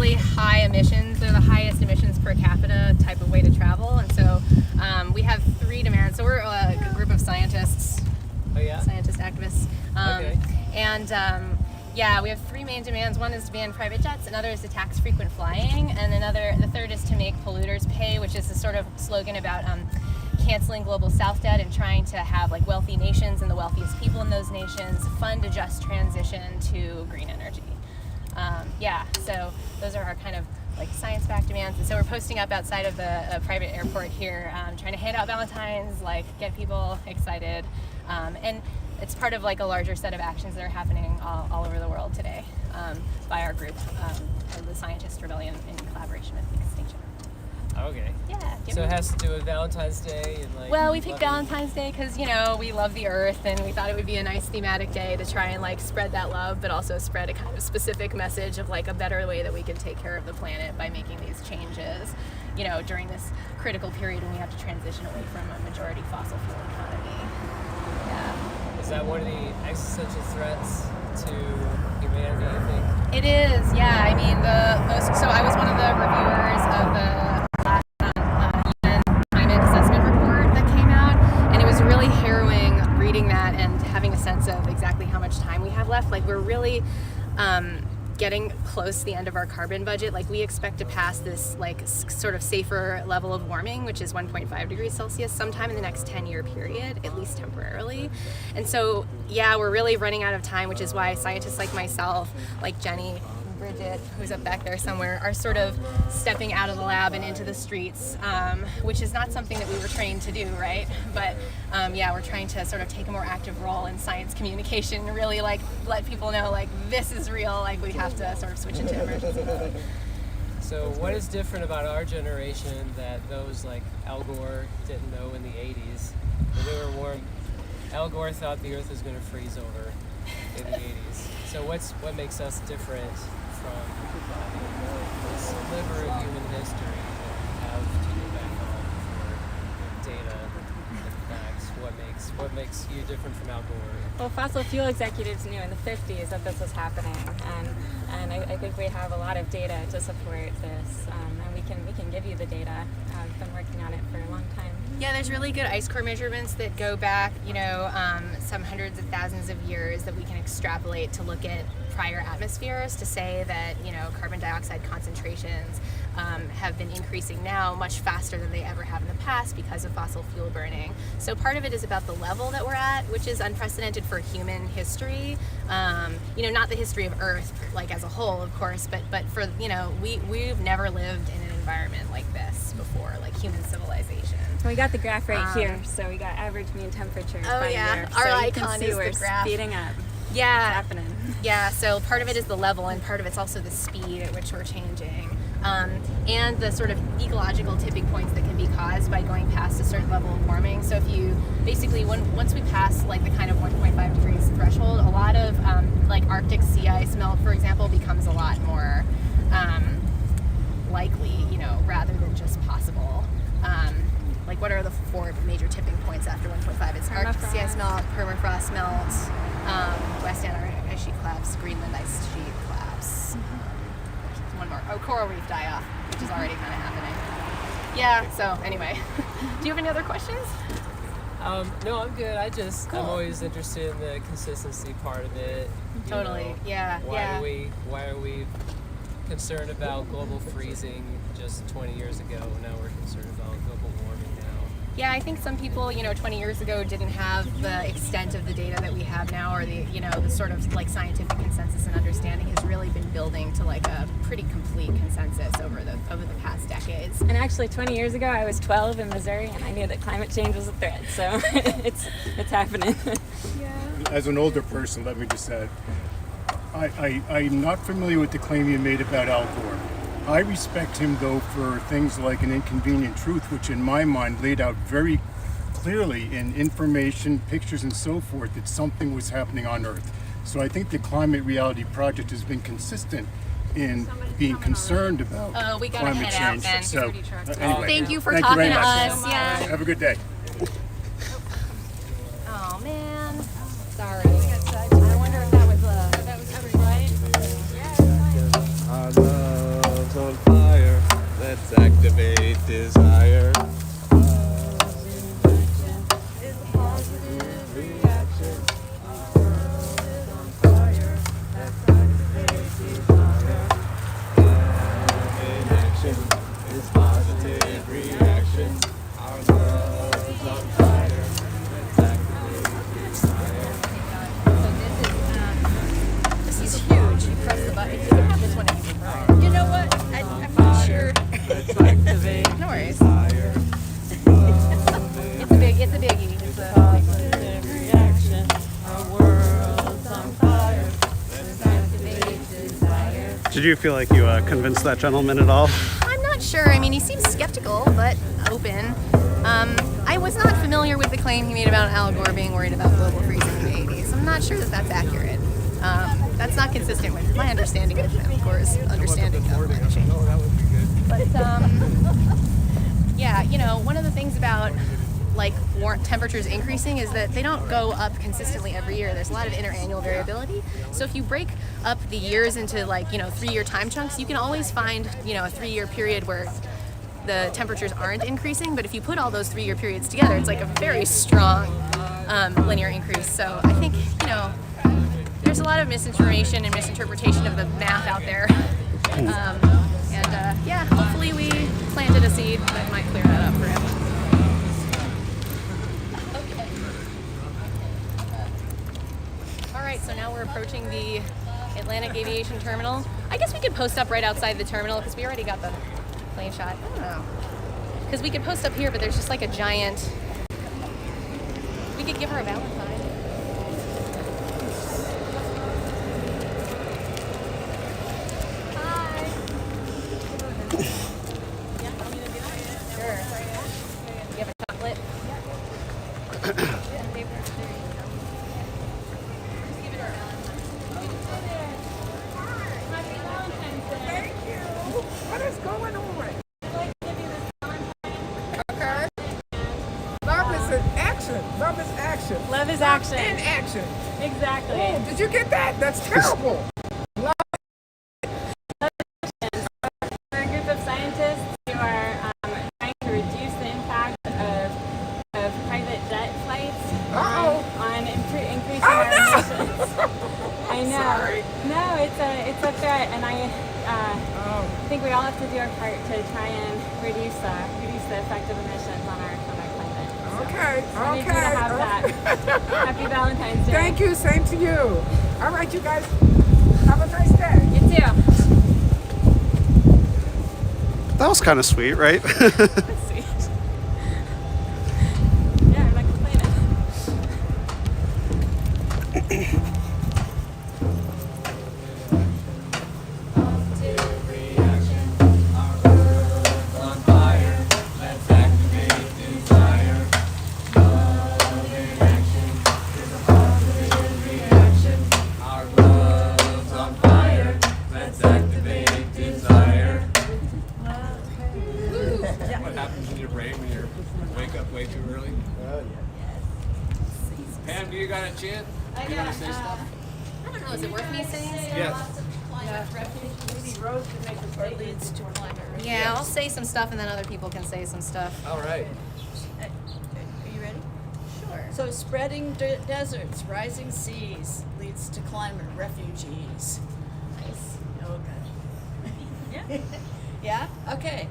really high emissions. They're the highest emissions per capita type of way to travel. And so we have 3 demands. So we're a group of scientists, scientist activists. And yeah, we have 3 main demands. One is to ban private jets, another is to tax frequent flying, and the third is to make polluters pay, which is a sort of slogan about canceling global South debt and trying to have like wealthy nations and the wealthiest people in those nations fund a just transition to green energy. Yeah, so those are our kind of like science-backed demands. And so we're posting up outside of the private airport here, trying to hand out Valentines, like get people excited. And it's part of like a larger set of actions that are happening all over the world today by our group, the Scientist Rebellion, in collaboration with Extinction. Okay. Yeah. So it has to do with Valentine's Day and like. Well, we picked Valentine's Day because we love the Earth, and we thought it would be a nice thematic day to try and like spread that love, but also spread a kind of specific message of like a better way that we can take care of the planet by making these changes. During this critical period when we have to transition away from a majority fossil fuel economy. Yeah. Is that one of the existential threats to humanity, I think? It is, yeah. I mean, so I was one of the reviewers of the UN climate assessment report that came out, and it was really harrowing reading that and having a sense of exactly how much time we have left. Like, we're really getting close to the end of our carbon budget. Like, we expect to pass this like sort of safer level of warming, which is 1.5 degrees Celsius, sometime in the next 10-year period, at least temporarily. And so, yeah, we're really running out of time, which is why scientists like myself, like Jenny, Bridget, who's up back there somewhere, are sort of stepping out of the lab and into the streets, which is not something that we were trained to do, right? But yeah, we're trying to sort of take a more active role in science communication and really like let people know like this is real, like we have to sort of switch into emergency mode. So what is different about our generation that those like Al Gore didn't know in the 80s when they were warm? Al Gore thought the Earth was going to freeze over in the 80s. So what makes us different from this sliver of human history that we have to go back on for data and facts? What makes you different from Al Gore? Well, fossil fuel executives knew in the 50s that this was happening, and I think we have a lot of data to support this, and we can give you the data. We've been working on it for a long time. Yeah, there's really good ice core measurements that go back, some hundreds of thousands of years that we can extrapolate to look at prior atmospheres to say that, carbon dioxide concentrations have been increasing now much faster than they ever have in the past because of fossil fuel burning. So part of it is about the level that we're at, which is unprecedented for human history. Not the history of Earth like as a whole, of course, but for, we've never lived in an environment like this before, like human civilization. We got the graph right here, so we got average mean temperatures by year. Our so icon you can see is we're the graph. speeding up. Yeah, it's happening. Yeah, so part of it is the level, and part of it's also the speed at which we're changing, and the sort of ecological tipping points that can be caused by going past a certain level of warming. So if you basically, once we pass like the kind of 1.5 degrees threshold, a lot of like Arctic sea ice melt, for example, becomes a lot more likely, rather than just possible. Like, what are the 4 major tipping points after 1.5? It's Arctic sea ice melt, permafrost melt, West Antarctic ice sheet collapse, Greenland ice sheet collapse. One more. Oh, coral reef die-off, which is already kind of happening. Yeah, so anyway. Do you have any other questions? No, I'm good. Cool. I'm always interested in the consistency part of it. Totally, yeah. Why are we concerned about global freezing just 20 years ago? Now we're concerned about global warming now. Yeah, I think some people, 20 years ago didn't have the extent of the data that we have now, or the, the sort of like scientific consensus and understanding has really been building to like a pretty complete consensus over the past decades. And actually 20 years ago I was 12 in Missouri, and I knew that climate change was a threat, so it's happening. Yeah. As an older person, let me just add, I'm not familiar with the claim you made about Al Gore. I respect him, though, for things like An Inconvenient Truth, which in my mind laid out very clearly in information, pictures, and so forth that something was happening on Earth. So I think the Climate Reality Project has been consistent in being concerned about climate change. So, anyway, thank you for thank talking you very to much. us. Yeah. Have a good day. Oh man, sorry. I wonder if that was right. I love Let's activate desire. Inaction is positive reaction. Our love is on fire. Let's activate desire. This is huge. You press the button. You can have this one if you prefer. You know what? I'm not sure. Let's activate No worries. desire. It's a biggie. It's a Positive reaction. Our world's on fire. Did you feel like you convinced that gentleman at all? I'm not sure. I mean, he seems skeptical, but open. I was not familiar with the claim he made about Al Gore being worried about global freezing in the 80s. I'm not sure that that's accurate. That's not consistent with my understanding of Al Gore's understanding of climate change. But yeah, you know, one of the things about like temperatures increasing is that they don't go up consistently every year. There's a lot of interannual variability. So if you break up the years into like, you know, 3-year time chunks, you can always find, you know, a 3-year period where the temperatures aren't increasing. But if you put all those 3-year periods together, it's like a very strong linear increase. So I think, you know, there's a lot of misinformation and misinterpretation of the math out there. Yeah, hopefully we planted a seed that might clear that up for him. All right, so now we're approaching the Atlantic Aviation Terminal. I guess we could post up right outside the terminal because we already got the plane shot. I don't know. Because we could post up here, but there's just like a giant... We could give her a Valentine. Hi. Yeah, want me to do it? Sure. You have a chocolate? What is going on? Okay. Love is an action. Love is action. Love is action. In action. Exactly. Oh, did you get that? That's terrible. We're a group of scientists who are trying to reduce the impact of private jet flights on increasing our emissions. I know. Sorry. No, it's a threat, and I think we all have to do our part to try and reduce the effect of emissions on our climate. So Okay. I need you to have that. Happy Valentine's Day. Thank you. Same to you. All right, you guys. Have a nice day. You too. That was kind of sweet, right? That's sweet. Yeah, I'm not complaining. On fire. Let's activate desire. Love in action is a positive reaction. Our love's on fire. Let's activate desire. What happens in your brain when you wake up way too early? Pam, do you got a chant? Do you want to say stuff? I don't know, is it worth me saying? Yes. Yeah, I'll say some stuff and then other people can say some stuff. All right. Are you ready? Sure. So spreading deserts, rising seas leads to climate refugees. Nice. Okay. Yeah? Okay.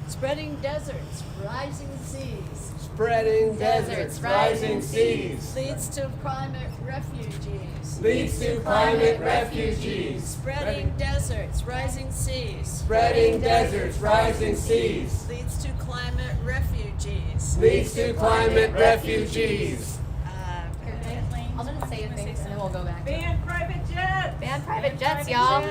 Spreading deserts, rising seas Spreading deserts, rising seas. leads to climate refugees. Leads to climate refugees. Spreading deserts, rising seas Spreading deserts, rising seas. leads to climate refugees. Leads to climate refugees. I'm gonna say a thing and then we'll go back. Ban private jets. Ban private jets, y'all.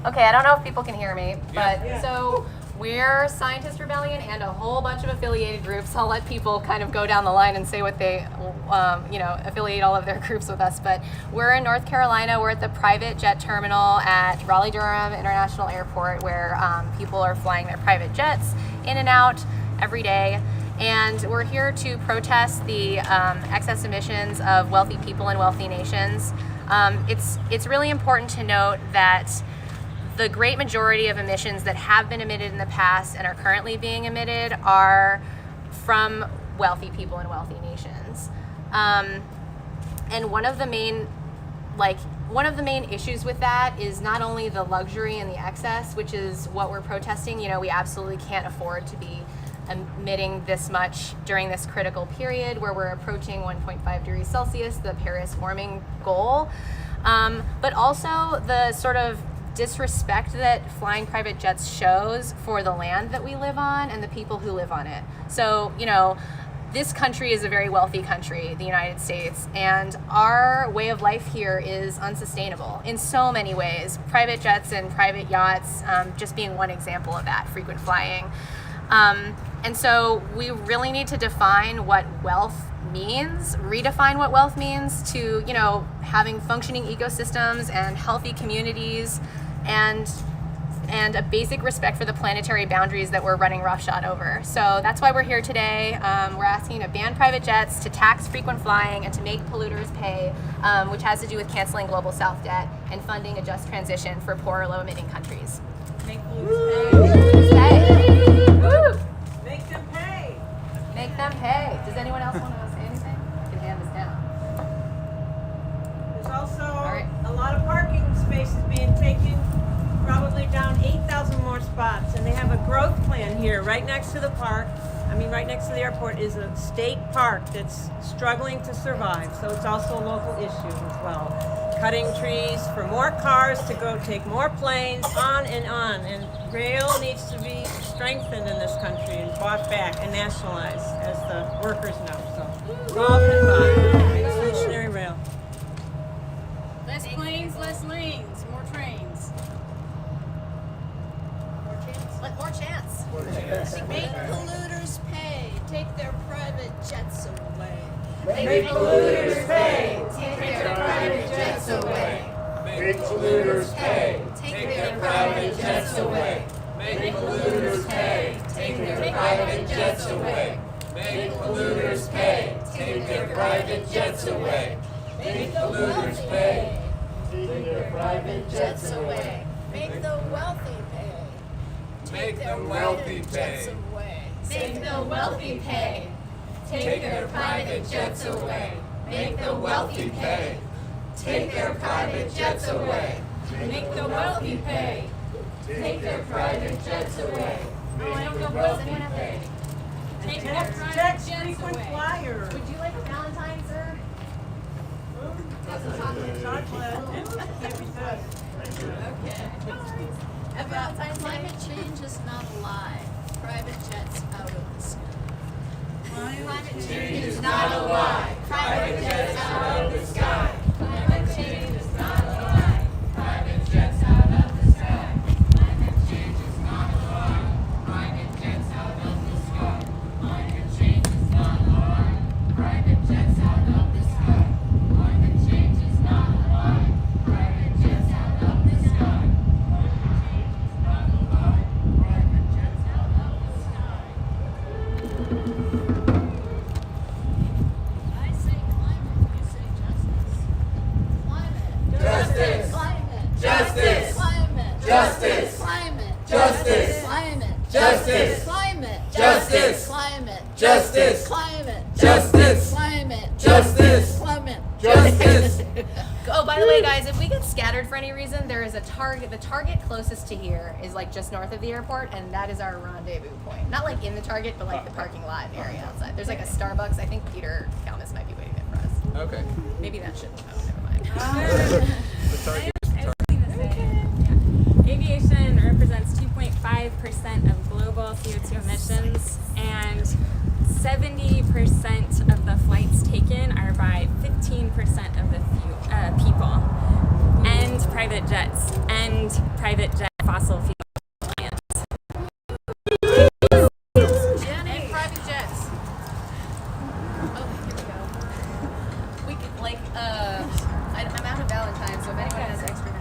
Okay, I don't know if people can hear me, but so we're Scientist Rebellion and a whole bunch of affiliated groups. I'll let people kind of go down the line and say what they, affiliate all of their groups with us. But we're in North Carolina. We're at the private jet terminal at Raleigh Durham International Airport, where people are flying their private jets in and out every day. And we're here to protest the excess emissions of wealthy people in wealthy nations. It's really important to note that the great majority of emissions that have been emitted in the past and are currently being emitted are from wealthy people in wealthy nations. And one of the main issues with that is not only the luxury and the excess, which is what we're protesting. We absolutely can't afford to be emitting this much during this critical period where we're approaching 1.5 degrees Celsius, the Paris warming goal, but also the sort of disrespect that flying private jets shows for the land that we live on and the people who live on it. So, this country is a very wealthy country, the United States, and our way of life here is unsustainable in so many ways. Private jets and private yachts just being one example of that, frequent flying. And so we really need to define what wealth means, redefine what wealth means to, having functioning ecosystems and healthy communities and a basic respect for the planetary boundaries that we're running roughshod over. So that's why we're here today. We're asking to ban private jets, to tax frequent flying, and to make polluters pay, which has to do with canceling global south debt and funding a just transition for poor, low-emitting countries. Make polluters pay. Woo! Make them pay. Make them pay. Does anyone else want to say anything? You can hand this down. There's also a lot of parking spaces being taken, probably down 8,000 more spots, and they have a growth plan here right next to the park. Right next to the airport is a state park that's struggling to survive, so it's also a local issue as well. Cutting trees for more cars to go take more planes, on, and rail needs to be strengthened in this country and bought back and nationalized, as the workers know. So we're all combined. Revolutionary rail. Less planes, less lanes, more trains. More chance. Make polluters pay. Take their private jets away. Make polluters pay. Take their private jets away. Make polluters pay. Take their private jets away. Make polluters pay. Take their private jets away. Make polluters pay. Take their private jets away. Make polluters pay. Take their private jets away. Make the wealthy pay. Make the wealthy Jets pay. away. Make the wealthy pay. Take their private jets away. Make the wealthy pay. Take their private jets away. Make the wealthy pay. Take their private jets away. Oh, I don't know what anyone have there. Take their jets frequent flyers. Would you like a Valentine, sir? Chocolate. Can't resist. About climate change is not a lie. Private jets out of the sky. Climate change is not a lie. Private jets out of the sky. Climate change is not a lie. Private jets out of the sky. Climate change is not a lie. Private jets out of the sky. Climate change is not a lie. Private jets out of the sky. Climate change is not a lie. Private jets out of the sky. I say climate, you say justice. Climate. Justice. Climate. Justice. Climate. Justice. Climate. Justice. Climate. Justice. Climate. Justice. Climate. Justice. Climate. Justice. Climate. Justice. Climate. Justice. Oh, by the way, guys, if we get scattered for any reason, there is a target. The target closest to here is just north of the airport, and that is our rendezvous point. Not in the target, but the parking lot area outside. There's a Starbucks. I think Peter Kalmus might be waiting there for us. Okay. Maybe that shouldn't. Oh, never mind. Aviation represents 2.5% of global CO2 emissions, and 70% of the flights taken are by 15% of the people, and private jets, and private jet fossil fuel plants. Jenny. And private jets. Oh, here we go. We could I'm out of Valentine's, so if anyone has extra Valentine's.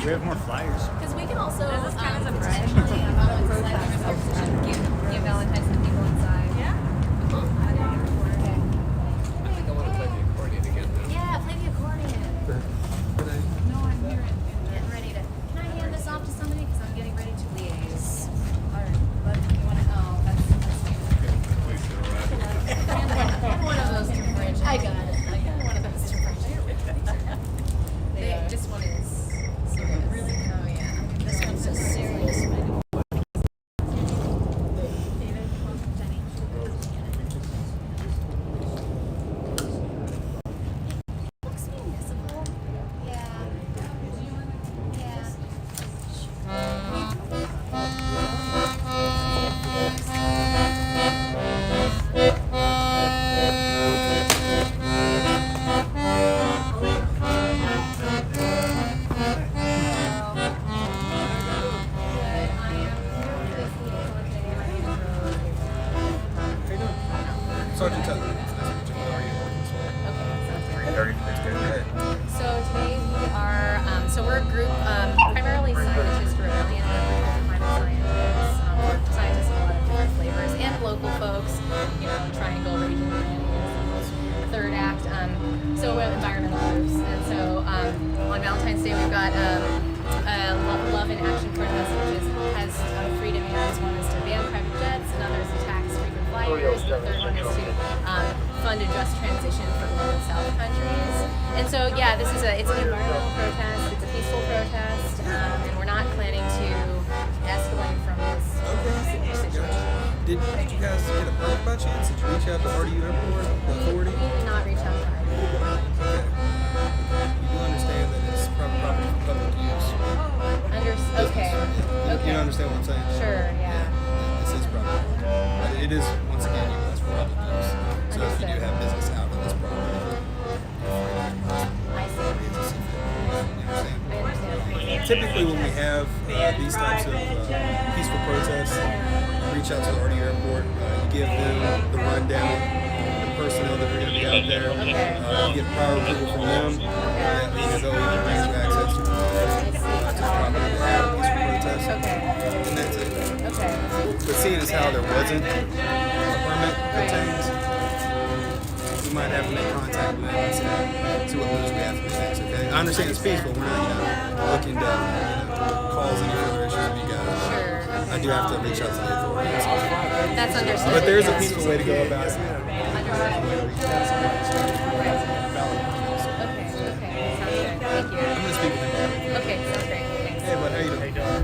We have more flyers. Because we can also This is kind of a potentially give Valentine's to people inside. Yeah. Okay. I think I want to play the accordion again now. Yeah, play the accordion. Can I? No, I'm here. Getting ready to. Can I Sergeant Tuttle. Nice to meet you. How are you? Okay, sounds good. So today we are, we're a group, primarily scientists, Raleigh, climate scientists, scientists of a lot of different flavors, and local folks, Triangle, Region, Third Act, so we're environmental groups. And so on Valentine's Day we've got Love in Action protest, which has three demands. One is to ban private jets, another is to tax frequent flyers, the third one is to fund a just transition for global south countries. And so it's an environmental protest, it's a peaceful protest, and we're not planning to escalate from this situation. Did you guys get a permit by chance? Did you reach out to RDU Airport, the authority? We did not reach out to RDU. Okay. You do understand that it's private property for public use. Okay. You understand what I'm saying? Sure, yeah. This is private. But it is, once again, utilized for public use. So if you do have business out on this property, I see. you understand? Typically when we have these types of peaceful protests, you reach out to the RDU Airport, you give them the rundown, the personnel that are going to be out there, you get prior approval from them, that means they'll even grant you access to the property to have a peaceful protest, and that's it. But seeing as how there wasn't a permit obtained, we might have to make contact with them and see what moves we have to make next, okay? I understand it's peaceful, we're not, looking to, cause any further issues with you guys. Sure. I do have to reach out to the authorities. That's understood. But there is a peaceful way to go about it. Okay, sounds good. Thank you. I'm going to speak with him. Okay, sounds great. Thanks. Hey, bud, how you doing?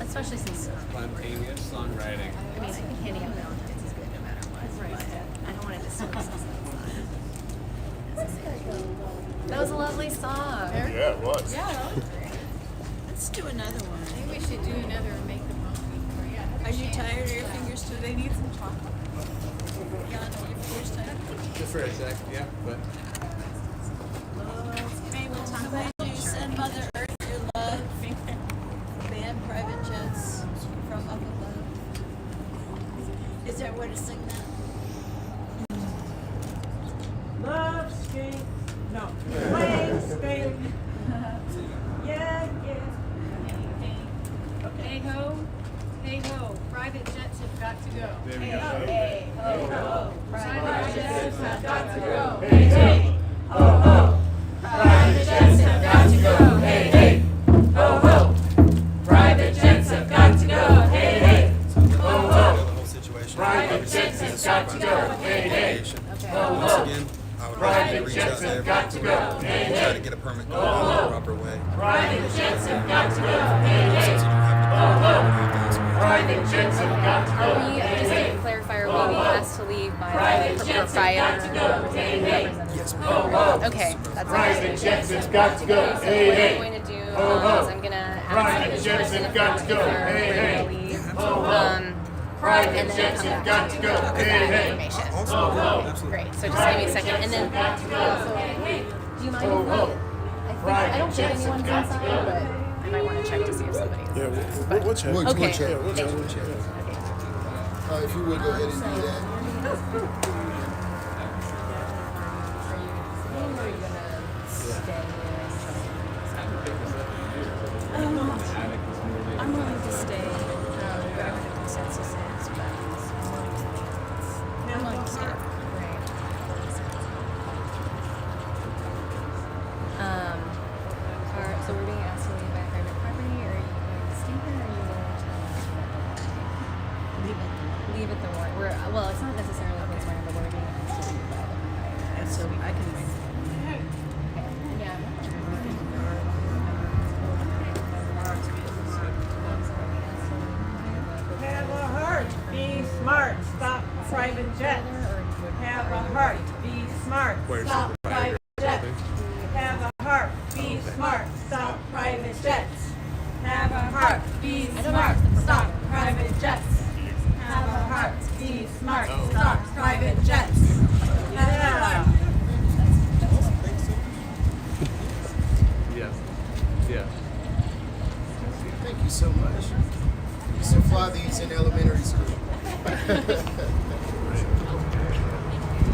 Especially since spontaneous songwriting. I mean, I think handing out Valentine's is good no matter what. But I don't want to dismiss us. That was a lovely song. Yeah, it was. Yeah, that was great. Let's do another one. I think we should do another and make them all. Are you tired? Are your fingers too? They need some chocolate. Yeah, I know your fingers tired. Just for a sec, yeah, but. Maybe we'll talk about you. Send Mother Earth your love. Ban private jets from up above. Is there a way to sing that? Love string, no, plane string. Yeah. Hey ho, private jets have got to go. There we go. Hey ho, private jets have got to go. Hey, ho, ho. Private jets have got to go. Hey, ho, ho. Private jets have got to go. Hey, ho, ho. Private jets have got to go. Hey, Once again, I would like you to reach out to everyone and try to get a permit going on the proper way. private jets have got to go. Hey, ho, ho. Private jets have got to go. Are we, just to clarify, are we being asked to leave by Private the jets have got to go. Hey, hey. Yes, Ho, ho. Okay, that's Private jets have got to go. So Hey, what hey. I'm going to do is Ho, ho. I'm going to ask Private each jets person have if got to go. they're Hey, ready hey. to leave. Ho, ho. Private And then jets come have back got to go. with Hey, that hey. information. Absolutely. Great. So just give me a second, and then. Do you mind if we? I don't think anyone's inside, but I might want to check to see if somebody is. Yeah, we'll check. Okay. We'll check. If you would go ahead and do that. I'm willing to stay. Whatever the consensus is, but I'm willing to stay. So we're being asked to leave by jets. Have a heart, be smart. Stop private jets. Have a heart, be smart. Stop private jets. Have a heart, be smart. Stop private jets. Have a heart, be smart. Stop private jets. Yeah. Yeah. Thank you so much. We used to fly these in elementary school.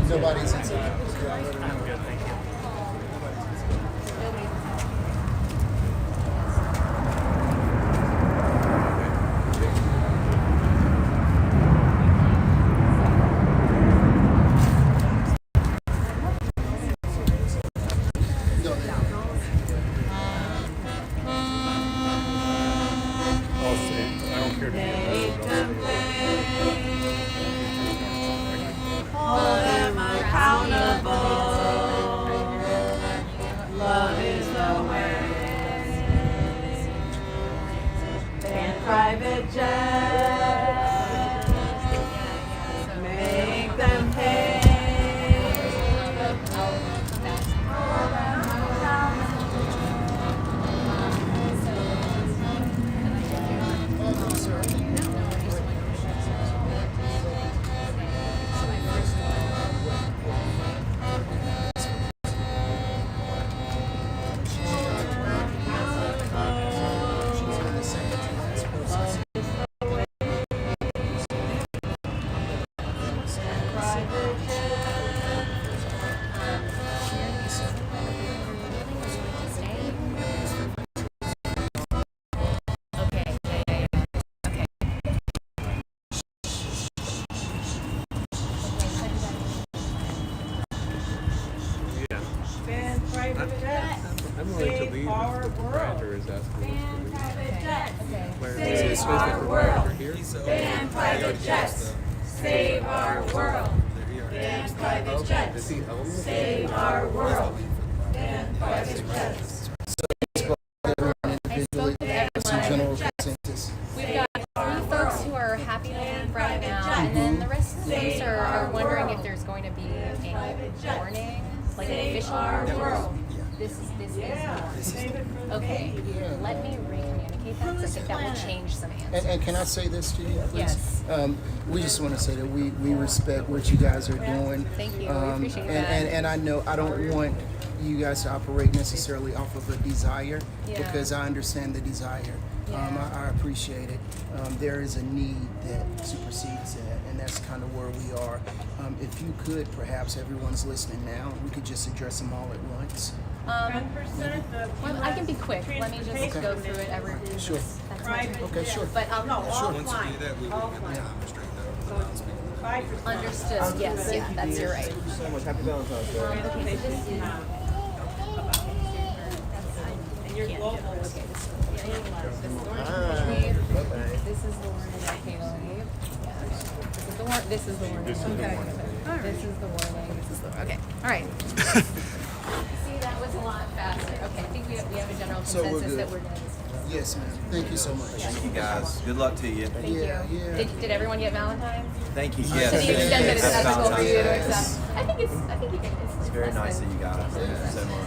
Nobody's inside. I'm good, thank you. Private jets, make them pay. I'm willing to leave if the proprietor is asking us to leave. Where is the proprietor here? Ban private jets. Save our world. Ban private jets. Save our world. Ban private jets. Some general consensus. We've got 3 folks who are happy to leave right now, and then the rest of the folks are wondering if there's going to be a warning, like an official warning. This is warning. Okay, let me re-communicate that, because I think that will change some answers. And can I say this to you, please? Yes. We just want to say that we respect what you guys are doing. Thank you. We appreciate that. And I know I don't want you guys to operate necessarily off of a desire, because I understand the desire. I appreciate it. There is a need that supersedes that, and that's kind of where we are. If you could, perhaps everyone's listening now, we could just address them all at once. 10% Well, I can be quick. Let me just go through it every. Sure. Okay, sure. But Sure. Once you do that, we will demonstrate that. 5%. understood. Yes, yeah, that's you're right. Thank you so much. Happy Valentine's Day. Okay, so this is. And you're global. This is the warning. Okay, leave. This is the warning. This is the warning. This is the warning. This is the okay. All right. See, that was a lot faster. Okay, I think we have a general consensus that we're going to. Yes, ma'am. Thank you so much. Thank you guys. Good luck to you. Thank you. Yeah. Did everyone get Valentine's? Thank you. To Yes. the extent that it's Happy ethical for you to Valentine's Day. accept. I think you can. It's very nice that you got us. Thank you so much.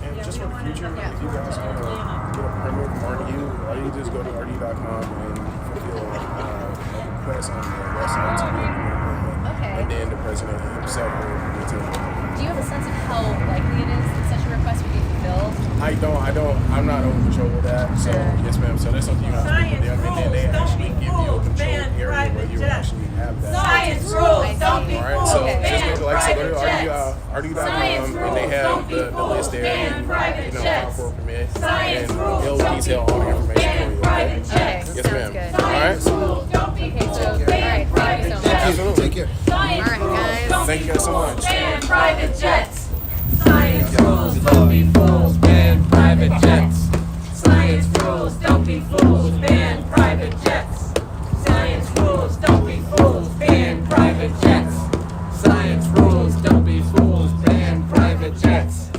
And just for the future, if you guys want to get a permit from RDU, all you do is go to RDU.com and fulfill a request on the website to get a permit. Okay. And then the president himself will return it. Do you have a sense of how likely it is that such a request would be fulfilled? I'm not over control of that. So, yes, ma'am. So that's something you have to speak with them. And then they actually give you a controlled area where you actually have that. Science rules, don't be Alright, fooled. so just go to, like I said, go to Private RDU.com and they have the list there. And, file for a permit. And they'll detail all the information for you. Okay? Yes, ma'am. Alright? Okay, so, all right, thank you so much. Absolutely. Take care. All right, guys. Thank you guys so much. Ban private jets. Science rules, don't be fools. Ban private jets. Science rules, don't be fools. Ban private jets. Science rules, don't be fools. Ban private jets. Science rules, don't be fools. Ban private jets.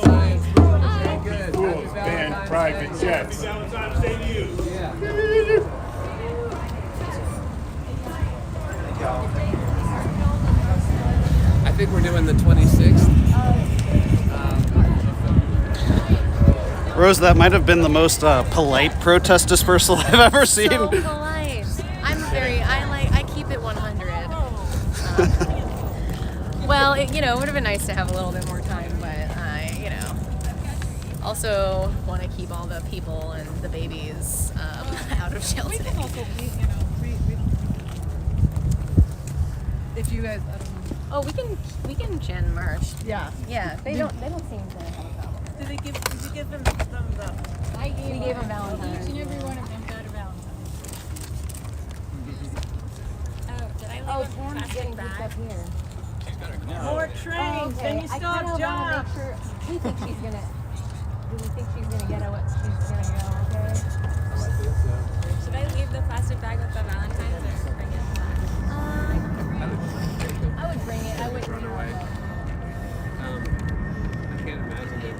Science rules. Good. Fools ban private jets. Valentine's Day to you. Yeah. Thank y'all. think we're doing the 26th. Rose, that might have been the most polite protest dispersal I've ever seen. So polite. I keep it 100. Well, it would have been nice to have a little bit more time, but also want to keep all the people and the babies out of jail today. If you guys, Oh, we can Jen march. yeah. Yeah, they don't seem to have a problem. Did you give them We gave them Valentine's. Each and every one of them got a Valentine. Did I Oh, leave a Pam's plastic getting bag? hooked up here. more trains? Then you still have jobs. Do we think she's gonna get what she's gonna go? Okay. Should I leave the plastic bag with the Valentines or bring it back? I would bring it. I would bring it. I can't imagine it.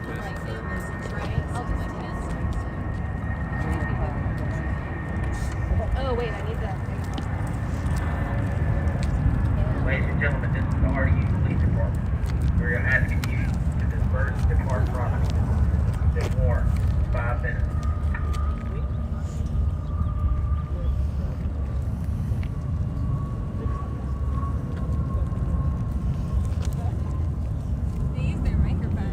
Oh wait, I need that. Ladies and gentlemen, this is the RDU Police Department. We're asking you to disperse the park property. They warn 5 minutes. They use their microphones.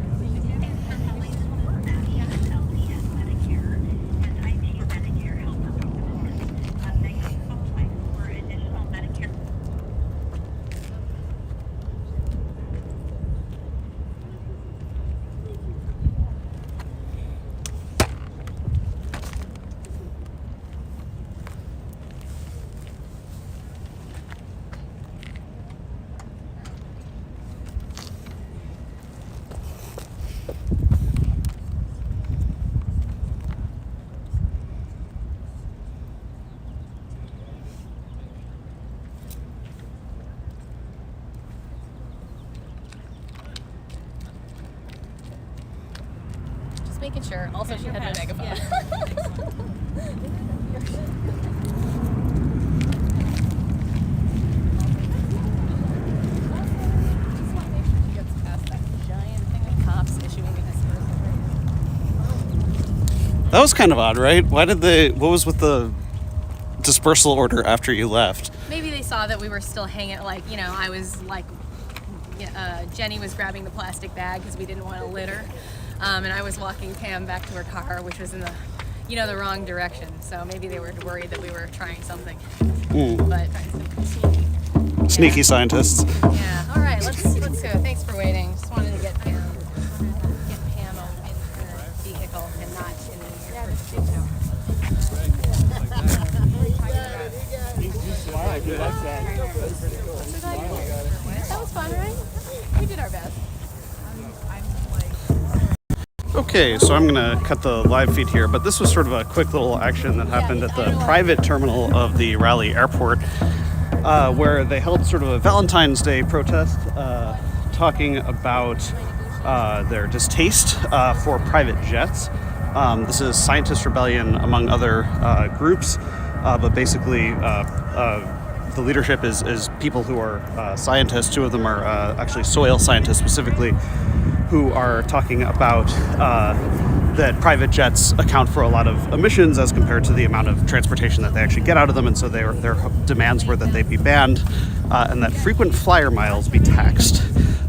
Just making sure. Also, she had my megaphone. That was kind of odd, right? What was with the dispersal order after you left? Maybe they saw that we were still hanging, I was Jenny was grabbing the plastic bag because we didn't want to litter. And I was walking Pam back to her car, which was in the wrong direction. So maybe they were worried that we were trying something. But trying something sneaky. Sneaky scientists. Yeah. All right. Let's go. Thanks for waiting. Just wanted to get Pam in her vehicle and not in the That was fun, right? We did our best. Okay, so I'm going to cut the live feed here, but this was sort of a quick little action that happened at the private terminal of the Raleigh airport, where they held sort of a Valentine's Day protest, talking about their distaste for private jets. This is Scientist Rebellion, among other groups, but basically the leadership is people who are scientists. Two of them are actually soil scientists specifically, who are talking about that private jets account for a lot of emissions as compared to the amount of transportation that they actually get out of them, and so their demands were that they be banned and that frequent flyer miles be taxed.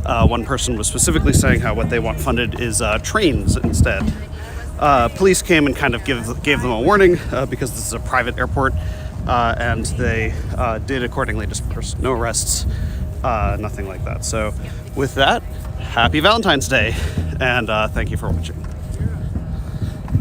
One person was specifically saying how what they want funded is trains instead. Police came and kind of gave them a warning because this is a private airport, and they did accordingly disperse. No arrests, nothing like that. So with that, happy Valentine's Day, and thank you for watching.